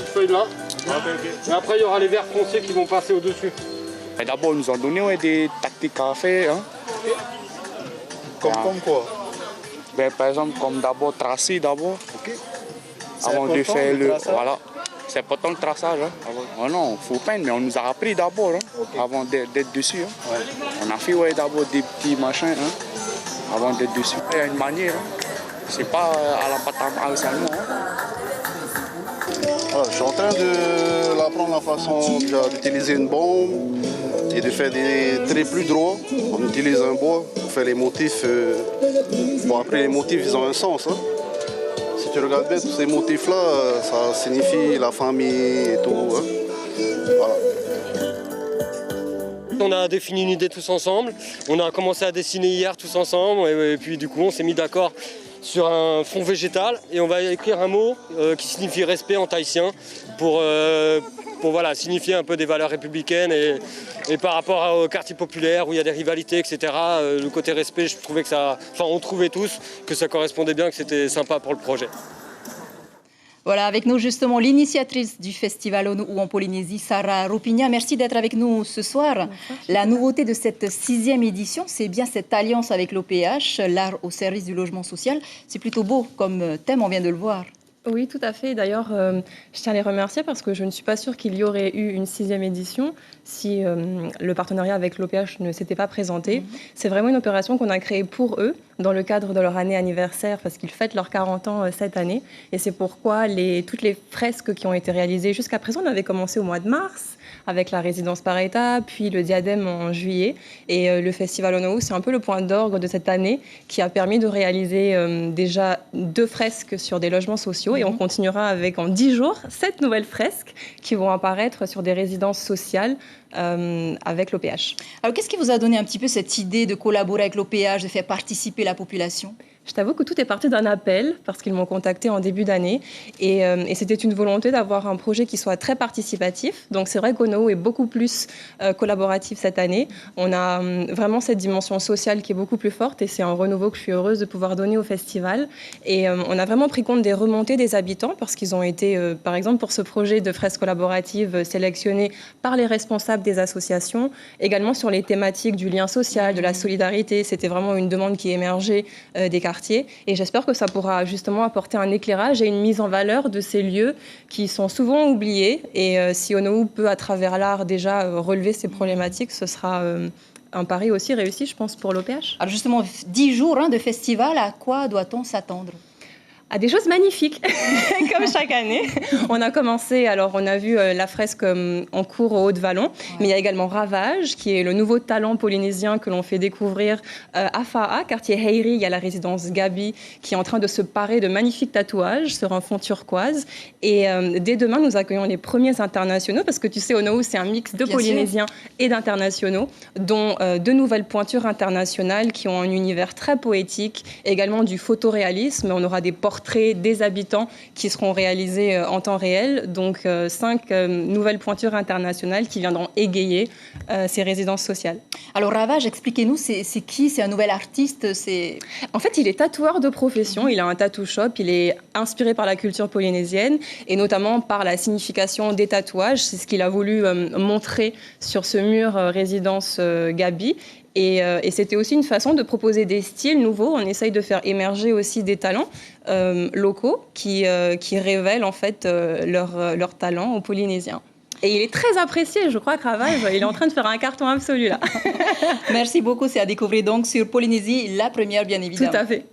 feuille-là. Et après, il y aura les verres foncés qui vont passer au-dessus. D'abord, ils nous ont donné des tactiques à faire. Hein. Comme quoi? Par exemple, comme d'abord tracer d'abord. Okay. Avant de faire le... Voilà. C'est important le traçage. Hein. Oh non, il faut peindre, mais on nous a appris d'abord, hein, avant d'être dessus. Hein. Ouais. On a fait d'abord des petits machins, hein, avant d'être dessus. Il y a une manière. Hein. C'est pas à la pâte à mal seulement. Hein. Voilà, je suis en train d'apprendre la façon d'utiliser une bombe et de faire des traits plus droits. On utilise un bois pour faire les motifs. Bon, après, les motifs, ils ont un sens. Hein. Si tu regardes bien, tous ces motifs-là, ça signifie la famille et tout. Hein. Voilà. On a défini une idée tous ensemble. On a commencé à dessiner hier tous ensemble. Et puis, du coup, on s'est mis d'accord sur un fond végétal et on va écrire un mot qui signifie respect en tahitien pour voilà, signifier un peu des valeurs républicaines et par rapport au quartier populaire où il y a des rivalités, etc. Le côté respect, je trouvais que ça, enfin on trouvait tous que ça correspondait bien, que c'était sympa pour le projet. Voilà, avec nous justement l'initiatrice du Festival ONU en Polynésie, Sarah Ropigna. Merci d'être avec nous ce soir. La nouveauté de cette 6e édition, c'est bien cette alliance avec l'OPH, l'art au service du logement social. C'est plutôt beau comme thème, on vient de le voir. Oui, tout à fait. D'ailleurs, je tiens à les remercier parce que je ne suis pas sûre qu'il y aurait eu une 6e édition si le partenariat avec l'OPH ne s'était pas présenté. C'est vraiment une opération qu'on a créée pour eux dans le cadre de leur année anniversaire parce qu'ils fêtent leurs 40 ans cette année. Et c'est pourquoi toutes les fresques qui ont été réalisées jusqu'à présent, on avait commencé au mois de mars avec la résidence par état, puis le diadème en juillet. Et le Festival ONU, c'est un peu le point d'orgue de cette année qui a permis de réaliser déjà 2 fresques sur des logements sociaux. Et on continuera avec, en 10 jours, 7 nouvelles fresques qui vont apparaître sur des résidences sociales avec l'OPH. Alors, qu'est-ce qui vous a donné un petit peu cette idée de collaborer avec l'OPH, de faire participer la population ? Je t'avoue que tout est parti d'un appel parce qu'ils m'ont contacté en début d'année et c'était une volonté d'avoir un projet qui soit très participatif. Donc c'est vrai qu'ONU est beaucoup plus collaboratif cette année. On a vraiment cette dimension sociale qui est beaucoup plus forte et c'est un renouveau que je suis heureuse de pouvoir donner au festival. Et on a vraiment pris compte des remontées des habitants parce qu'ils ont été, par exemple pour ce projet de fresques collaboratives, sélectionnés par les responsables des associations, également sur les thématiques du lien social, de la solidarité. C'était vraiment une demande qui émergeait des quartiers. Et j'espère que ça pourra justement apporter un éclairage et une mise en valeur de ces lieux qui sont souvent oubliés. Et si ONU peut, à travers l'art, déjà relever ces problématiques, ce sera un pari aussi réussi, je pense, pour l'OPH. Alors justement, 10 jours de festival, à quoi doit-on s'attendre ? À des choses magnifiques, comme chaque année. On a commencé, alors on a vu la fresque en cours au Haut-de-Vallon, mais il y a également Ravage, qui est le nouveau talent polynésien que l'on fait découvrir à Fa'a, quartier Heiri. Il y a la résidence Gabi, qui est en train de se parer de magnifiques tatouages sur un fond turquoise. Et dès demain, nous accueillons les premiers internationaux, parce que tu sais, ONU, c'est un mix de Polynésiens et d'internationaux, dont 2 nouvelles pointures internationales qui ont un univers très poétique, également du photoréalisme. On aura des portraits des habitants qui seront réalisés en temps réel. Donc 5 nouvelles pointures internationales qui viendront égayer ces résidences sociales. Alors Ravage, expliquez-nous, c'est qui ? C'est un nouvel artiste ? En fait, il est tatoueur de profession, il a un tattoo shop, il est inspiré par la culture polynésienne et notamment par la signification des tatouages. C'est ce qu'il a voulu montrer sur ce mur résidence Gabi. Et c'était aussi une façon de proposer des styles nouveaux. On essaye de faire émerger aussi des talents locaux qui révèlent en fait leur talent aux Polynésiens. Et il est très apprécié, je crois que Ravage, il est en train de faire un carton absolu là. Merci beaucoup, c'est à découvrir donc sur Polynésie, la première bien évidemment. Tout à fait.